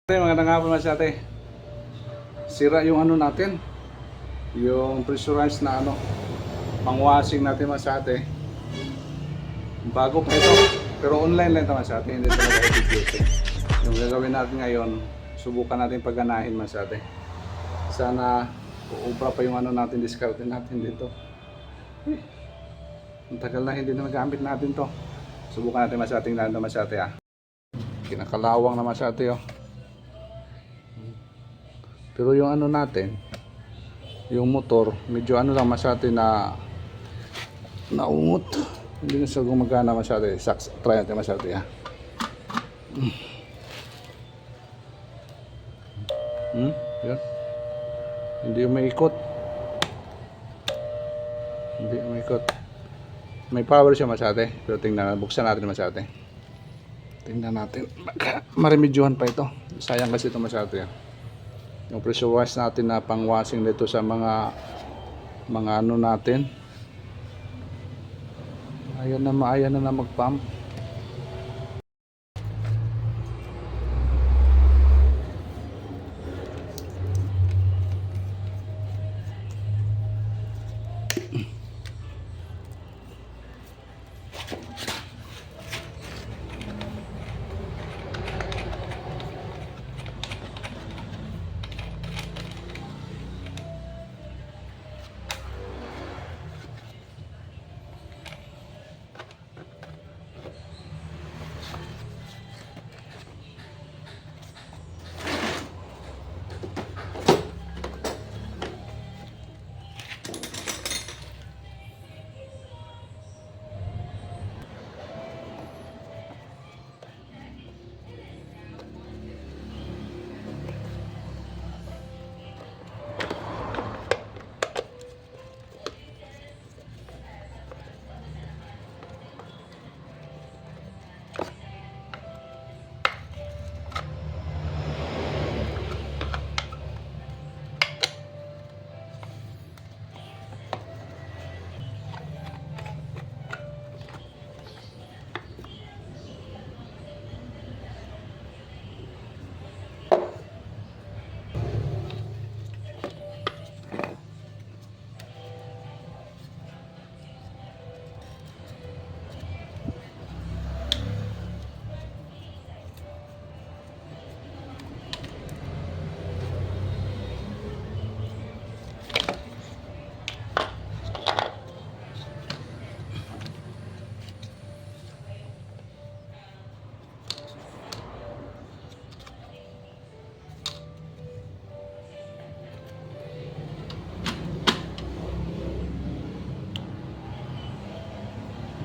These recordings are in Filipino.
Magandang hapon mga ate. Sira yung ano natin, yung pressurized na ano, pang-washing natin mga ate. Bago pa ito, pero online lang ito mga ate, hindi ito nag-execute. Yung gagawin natin ngayon, subukan natin pagganahin mga ate. Sana uubra pa yung ano natin, discard natin dito. Ang tagal na hindi na nagamit natin to. Subukan natin mga ate, lalo mga ate ah. Kinakalawang na mga ate oh. Pero yung ano natin, yung motor, medyo ano lang masyado na naungot. Hindi na siya gumagana masyado. Try natin masyado ya. Yan. Hindi umiikot. Hindi umiikot. May power siya masyado. Pero tingnan, buksan natin masyado. Tingnan natin. Maremedyohan pa ito. Sayang kasi ito masyado ya. Yung pressure wash natin na pang washing dito sa mga ano natin. Ayan na mag-pump.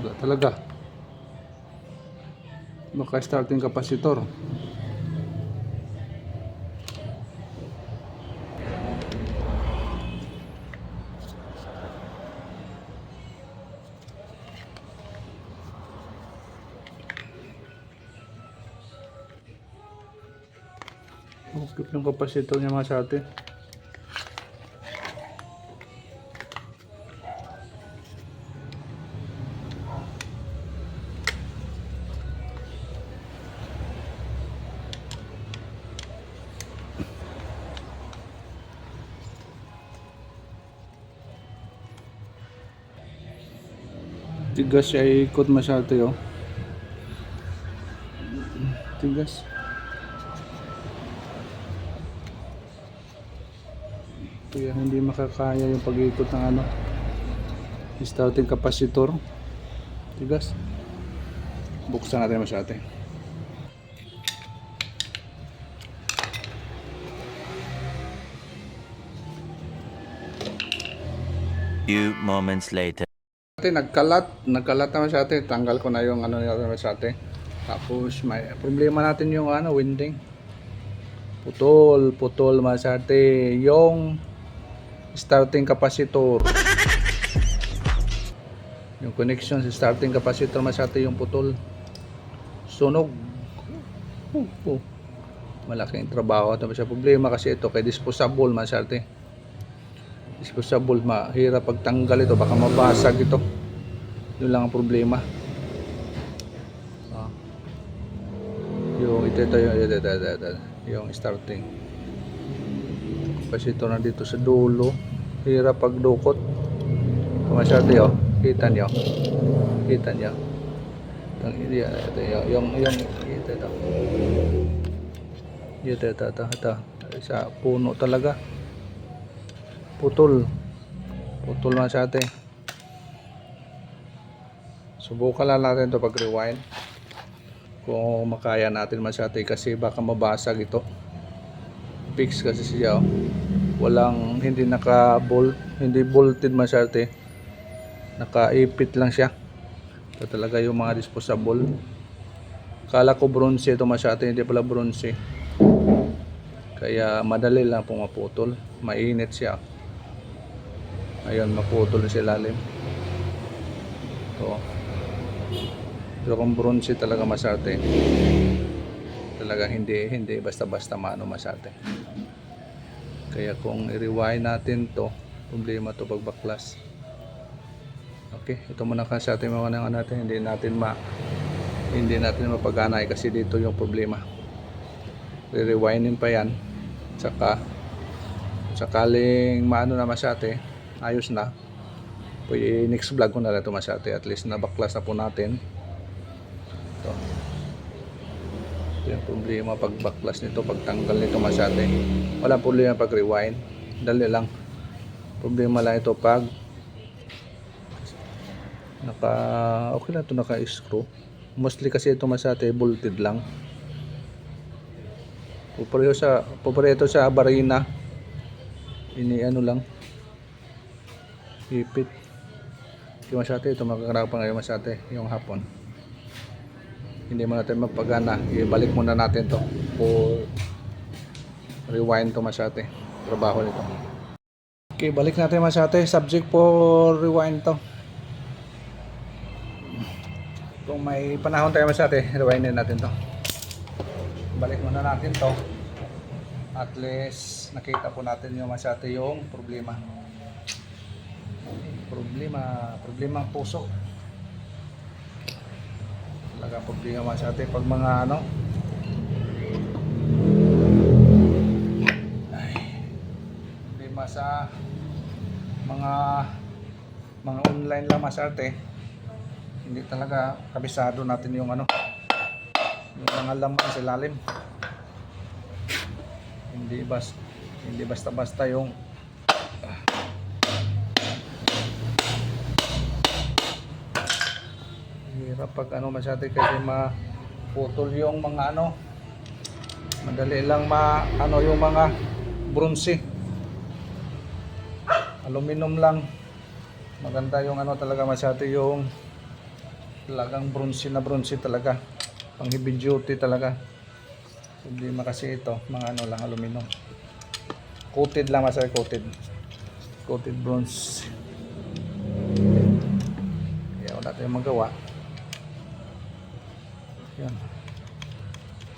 Wala talaga. Baka starting capacitor. Okay yung capacitor niya mga sa atin. Tigas siya ikot masyado yun. Tigas. Kaya hindi makakaya yung pag-ikot ng ano, starting capacitor. Tigas. Buksan natin masyado. Few moments later. Nagkalat naman sa atin. Tanggal ko na yung ano natin sa atin. Tapos may problema natin yung ano, winding. Putol masate yung starting capacitor. Yung connection sa starting capacitor masate yung putol. Sunog. Malaking trabaho ito sa problema kasi ito kay disposable masate. Disposable, mahirap pagtanggal ito, baka mabasag ito. Yun lang ang problema. Yung ito yung starting. Kasi ito na dito sa dulo. Hirap pagdukot. Masyado yun. Kita nyo. Kita nyo. Ito. Sa puno talaga. Putol na sa atin. Subukan lang natin ito pag rewind kung makaya natin masyati, kasi baka mabasag ito. Fix kasi siya, oh. Hindi naka-bolt, hindi bolted masyati, nakaipit lang siya. Ito talaga yung mga disposable. Kala ko bronze ito masyati, hindi pala bronze, kaya madali lang pumaputol. Mainit siya. Ayun, maputol sa ilalim. Ito. Pero kung bronze talaga masarte, talaga hindi basta-basta maano masarte. Kaya kung i-rewind natin to, problema to pag baklas. Okay, ito muna kasi ating mga nang natin, hindi natin mapaganay kasi dito yung problema. Re-rewindin pa yan, saka sakaling maano na masyate, ayos na, pwede next vlog ko na lang ito masyate, at least nabaklas na po natin ito. Ito yung problema pag baklas nito, pagtanggal nito masyate. Wala problema pag rewind, dali lang. Problema lang ito pag okay na ito, naka-screw. Mostly kasi ito masyate bolted lang. Pupareho sa barina. Ini ano lang, ipit. Yung masyate ito, magkakarapan ngayon masyate yung hapon. Hindi mo natin mapagana, ibalik muna natin to for rewind to masyate, trabaho nito. Okay, balik natin masyate, subject for rewind to. Kung may panahon tayo masyate, rewindin natin to. Balik muna natin to, at least nakita po natin yung masyate yung problema puso. Talaga problema masyate pag mga ano, problema sa mga online lang masyate. Hindi talaga kabisado natin yung ano, yung mga laman sa ilalim. Hindi basta-basta yung hirap pag ano masyate, kasi maputol yung mga ano, madali lang yung mga bronze, aluminum lang. Maganda yung ano talaga masyate, yung talagang bronze talaga, pang heavy duty talaga. Hindi kasi ito mga ano lang, aluminum, coated lang masyate, coated bronze. Kaya wala tayong magawa. Yan.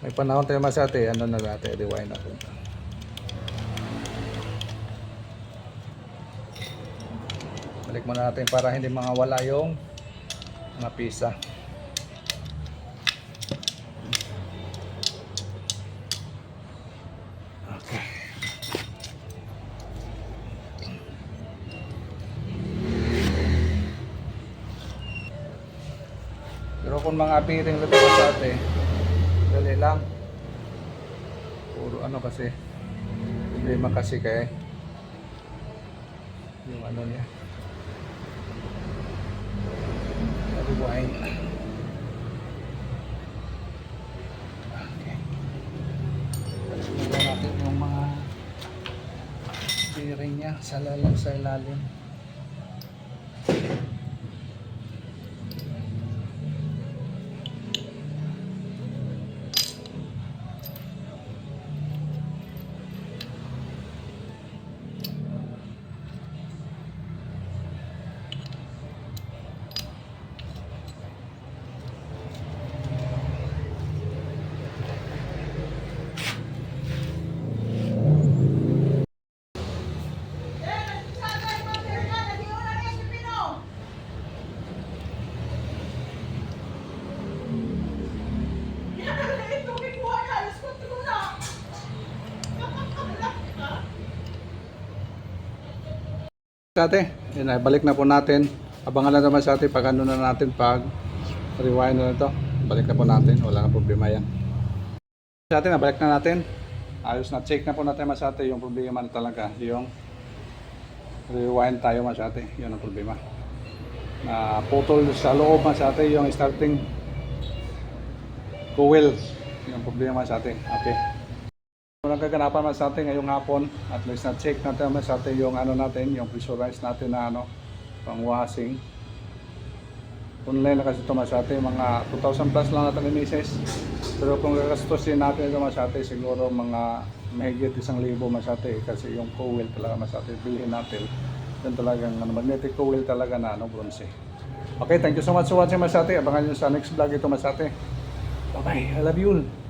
May panahon tayo masyate, ano na natin, rewind natin. Balik muna natin para hindi mawala yung mga pisa. Okay. Pero kung mga bearing na ito masyate, dali lang. Puro ano kasi, problema kasi kaya yung ano niya, rewind. Okay. Tignan natin yung mga bearing niya sa ilalim. Masate, yun ay balik na po natin. Abangan na naman sa atin pag ano na natin, pag rewind na ito. Balik na po natin, wala na problema yan. Sa atin, balik na natin. Ayos na, check na po natin Masate yung problema na talaga. Yung rewind tayo Masate, yun ang problema. Na putol sa loob Masate yung starting coil. Yung problema Masate. Okay. Walang kaganapan man sa atin ngayong hapon, at least na-check natin man sa atin yung ano natin, yung pressurize natin na ano, pang washing. Online na kasi ito man sa atin, mga 2,000 plus lang natin ni Mrs. Pero kung gagastusin natin ito man sa atin, siguro mga mahigit 1,000 man sa atin, kasi yung coil talaga man sa atin, bilhin natin. Yan talagang ano, magnetic coil talaga na ano, bronze. Okay, thank you so much for watching man sa atin. Abangan nyo sa next vlog ito man sa atin. Bye bye, I love you all.